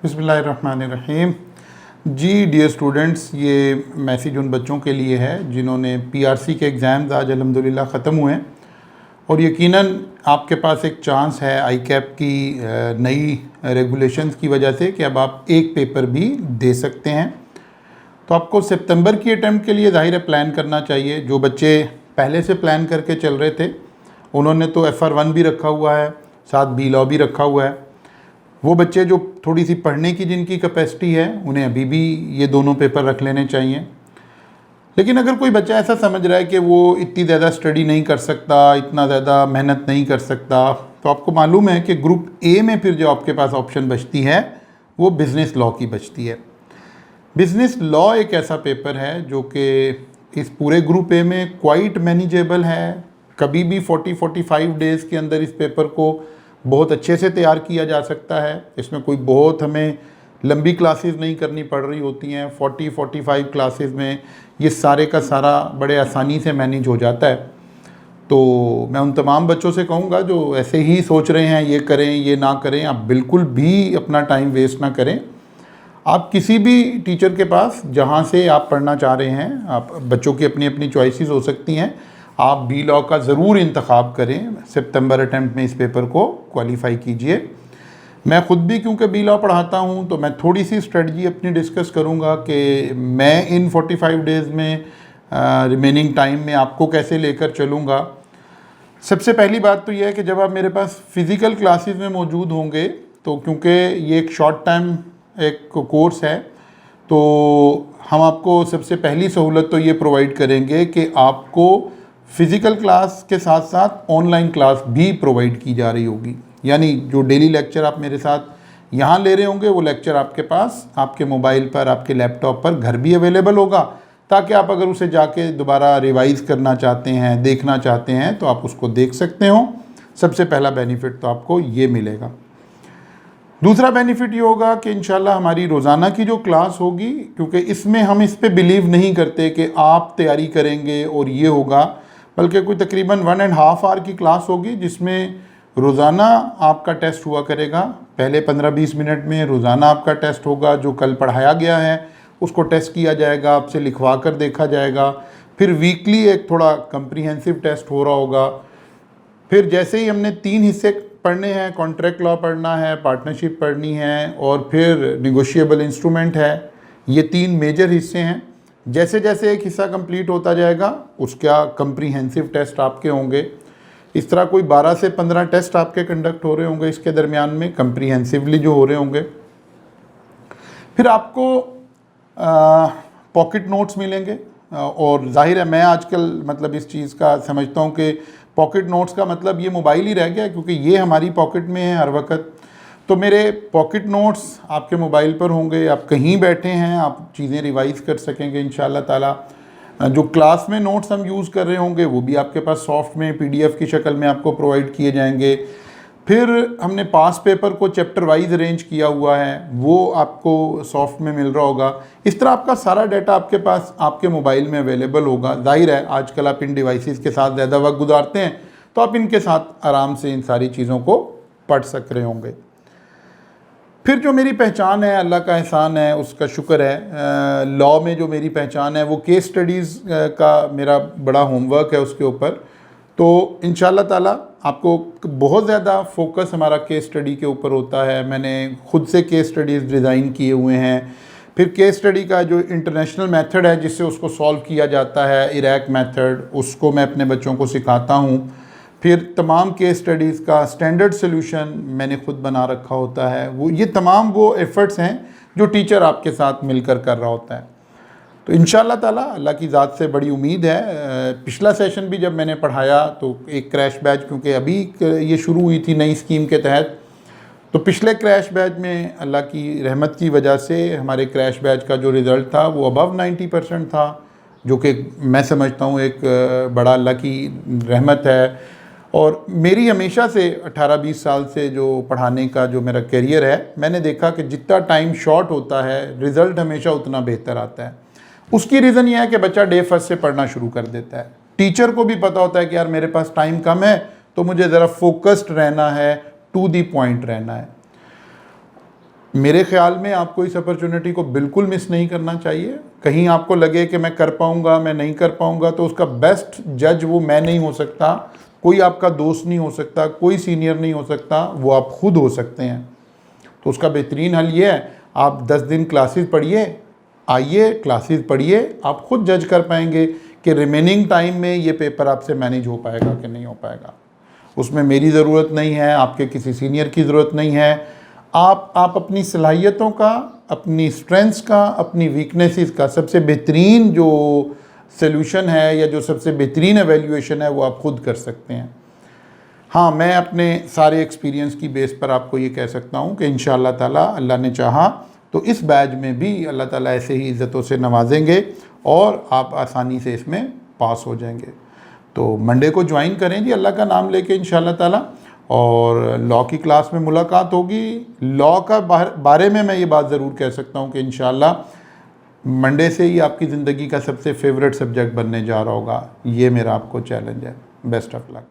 बिस्मिल्लाहिर्रहमानिर्रहीम। जी dear students, ये message उन बच्चों के लिए है जिन्होंने पीआरसी के एग्ज़ाम्स आज अल्हम्दुलिल्लाह ख़त्म हुए हैं और यकीनन आपके पास एक चांस है आईकैप की नई रेगुलेशंस की वजह से कि अब आप एक पेपर भी दे सकते हैं। तो आपको सितंबर की अटैम्प्ट के लिए ज़ाहिर है प्लान करना चाहिए। जो बच्चे पहले से प्लान करके चल रहे थे उन्होंने तो FR1 भी रखा हुआ है, साथ बी लॉ भी रखा हुआ है। वो बच्चे जो थोड़ी सी पढ़ने की जिनकी कैपेसिटी है उन्हें अभी भी ये दोनों पेपर रख लेने चाहिए। लेकिन अगर कोई बच्चा ऐसा समझ रहा है कि वो इतनी ज़्यादा स्टडी नहीं कर सकता, इतना ज़्यादा मेहनत नहीं कर सकता, तो आपको मालूम है कि ग्रुप ए में फिर जो आपके पास ऑप्शन बचती है वो बिज़नेस लॉ की बचती है। बिज़नेस लॉ एक ऐसा पेपर है जो कि इस पूरे ग्रुप ए में क्वाइट मैनेजेबल है। कभी भी 40-45 डेज़ के अंदर इस पेपर को बहुत अच्छे से तैयार किया जा सकता है। इसमें कोई बहुत हमें लंबी क्लासेस नहीं करनी पड़ रही होती हैं। 40-45 क्लासेस में ये सारे का सारा बड़े आसानी से मैनेज हो जाता है। तो मैं उन तमाम बच्चों से कहूँगा जो ऐसे ही सोच रहे हैं ये करें ये ना करें, आप बिल्कुल भी अपना टाइम वेस्ट ना करें। आप किसी भी टीचर के पास जहाँ से आप पढ़ना चाह रहे हैं, आप बच्चों की अपनी अपनी चॉइसेस हो सकती हैं, आप बी लॉ का ज़रूर इंतखाब करें। सितंबर अटैम्प्ट में इस पेपर को क्वालिफाई कीजिए। मैं ख़ुद भी क्योंकि बी लॉ पढ़ाता हूँ तो मैं थोड़ी सी स्ट्रेटजी अपनी डिस्कस करूँगा कि मैं इन 45 डेज़ में रिमेनिंग टाइम में आपको कैसे लेकर चलूँगा। सबसे पहली बात तो यह है कि जब आप मेरे पास फ़िज़िकल क्लासेस में मौजूद होंगे तो क्योंकि ये एक शॉर्ट टाइम एक कोर्स है तो हम आपको सबसे पहली सहूलत तो ये प्रोवाइड करेंगे कि आपको फ़िज़िकल क्लास के साथ साथ ऑनलाइन क्लास भी प्रोवाइड की जा रही होगी। यानी जो डेली लेक्चर आप मेरे साथ यहाँ ले रहे होंगे वो लेक्चर आपके पास आपके मोबाइल पर, आपके लैपटॉप पर घर भी अवेलेबल होगा, ताकि आप अगर उसे जाके दोबारा रिवाइज़ करना चाहते हैं, देखना चाहते हैं तो आप उसको देख सकते हो। सबसे पहला बेनिफिट तो आपको ये मिलेगा। दूसरा बेनिफिट ये होगा कि इंशाल्लाह हमारी रोज़ाना की जो क्लास होगी, क्योंकि इसमें हम इस पे बिलीव नहीं करते कि आप तैयारी करेंगे और ये होगा, बल्कि कोई तकरीबन 1.5 आवर की क्लास होगी जिसमें रोज़ाना आपका टेस्ट हुआ करेगा। पहले 15-20 मिनट में रोज़ाना आपका टेस्ट होगा। जो कल पढ़ाया गया है उसको टेस्ट किया जाएगा, आपसे लिखवा कर देखा जाएगा। फिर वीकली एक थोड़ा कम्प्रीहेंसिव टेस्ट हो रहा होगा। फिर जैसे ही हमने 3 हिस्से पढ़ने हैं, कॉन्ट्रैक्ट लॉ पढ़ना है, पार्टनरशिप पढ़नी है और फिर निगोशिएबल इंस्ट्रूमेंट है, ये 3 मेजर हिस्से हैं। जैसे जैसे एक हिस्सा कंप्लीट होता जाएगा उसका कम्प्रीहेंसिव टेस्ट आपके होंगे। इस तरह कोई 12 से 15 टेस्ट आपके कंडक्ट हो रहे होंगे इसके दरमियान में, कम्प्रीहेंसिवली जो हो रहे होंगे। फिर आपको पॉकेट नोट्स मिलेंगे और जाहिर है मैं आजकल मतलब इस चीज़ का समझता हूँ कि पॉकेट नोट्स का मतलब ये मोबाइल ही रह गया, क्योंकि ये हमारी पॉकेट में है हर वक्त। तो मेरे पॉकेट नोट्स आपके मोबाइल पर होंगे, आप कहीं बैठे हैं आप चीज़ें रिवाइज़ कर सकेंगे इंशाल्लाह ताला। जो क्लास में नोट्स हम यूज़ कर रहे होंगे वो भी आपके पास सॉफ्ट में PDF की शक्ल में आपको प्रोवाइड किए जाएंगे। फिर हमने पास पेपर को चैप्टर वाइज अरेंज किया हुआ है, वो आपको सॉफ्ट में मिल रहा होगा। इस तरह आपका सारा डाटा आपके पास आपके मोबाइल में अवेलेबल होगा। जाहिर है आजकल आप इन डिवाइसेस के साथ ज़्यादा वक्त गुजारते हैं तो आप इनके साथ आराम से इन सारी चीज़ों को पढ़ सक रहे होंगे। फिर जो मेरी पहचान है, अल्लाह का एहसान है, उसका शुक्र है, लॉ में जो मेरी पहचान है वो केस स्टडीज़ का मेरा बड़ा होमवर्क है उसके ऊपर। तो इंशाल्लाह ताला आपको बहुत ज़्यादा फोकस हमारा केस स्टडी के ऊपर होता है। मैंने खुद से केस स्टडीज़ डिज़ाइन किए हुए हैं। फिर केस स्टडी का जो इंटरनेशनल मेथड है जिससे उसको सॉल्व किया जाता है, इराक मेथड, उसको मैं अपने बच्चों को सिखाता हूँ। फिर तमाम केस स्टडीज़ का स्टैंडर्ड सॉल्यूशन मैंने खुद बना रखा होता है। वो ये तमाम वो एफ़र्ट्स हैं जो टीचर आपके साथ मिलकर कर रहा होता है। तो इंशाल्लाह ताला अल्लाह की ज़ात से बड़ी उम्मीद है। पिछला सेशन भी जब मैंने पढ़ाया तो एक क्रैश बैच, क्योंकि अभी ये शुरू हुई थी नई स्कीम के तहत, तो पिछले क्रैश बैच में अल्लाह की रहमत की वजह से हमारे क्रैश बैच का जो रिज़ल्ट था वो अबव 90% था, जो कि मैं समझता हूँ एक बड़ा अल्लाह की रहमत है। और मेरी हमेशा से 18-20 साल से जो पढ़ाने का जो मेरा करियर है, मैंने देखा कि जितना टाइम शॉर्ट होता है रिज़ल्ट हमेशा उतना बेहतर आता है। उसकी रीज़न ये है कि बच्चा डे फर्स्ट से पढ़ना शुरू कर देता है। टीचर को भी पता होता है कि यार मेरे पास टाइम कम है तो मुझे ज़रा फोकस्ड रहना है, टू दी पॉइंट रहना है। मेरे ख्याल में आपको इस अपॉर्चुनिटी को बिल्कुल मिस नहीं करना चाहिए। कहीं आपको लगे कि मैं कर पाऊँगा, मैं नहीं कर पाऊँगा, तो उसका बेस्ट जज वो मैं नहीं हो सकता, कोई आपका दोस्त नहीं हो सकता, कोई सीनियर नहीं हो सकता, वो आप खुद हो सकते हैं। तो उसका बेहतरीन हल ये है, आप 10 दिन क्लासेस पढ़िए, आइए क्लासेस पढ़िए, आप खुद जज कर पाएंगे कि रिमेनिंग टाइम में ये पेपर आपसे मैनेज हो पाएगा कि नहीं हो पाएगा। उसमें मेरी ज़रूरत नहीं है, आपके किसी सीनियर की ज़रूरत नहीं है। आप अपनी सलाहियतों का, अपनी स्ट्रेंथ्स का, अपनी वीकनेसेस का सबसे बेहतरीन जो सॉल्यूशन है या जो सबसे बेहतरीन एवेल्यूएशन है वो आप खुद कर सकते हैं। हाँ, मैं अपने सारे एक्सपीरियंस की बेस पर आपको ये कह सकता हूँ कि इंशाअल्लाह ताला अल्लाह ने चाहा तो इस बैच में भी अल्लाह ताला ऐसे ही इज़्ज़तों से नवाजेंगे और आप आसानी से इसमें पास हो जाएंगे। तो मंडे को ज्वाइन करें जी अल्लाह का नाम लेके इंशाअल्लाह ताला, और लॉ की क्लास में मुलाकात होगी। लॉ का बारे में मैं ये बात ज़रूर कह सकता हूँ कि इंशाअल्लाह मंडे से ही आपकी ज़िंदगी का सबसे फेवरेट सब्जेक्ट बनने जा रहा होगा। ये मेरा आपको चैलेंज है। Best of luck.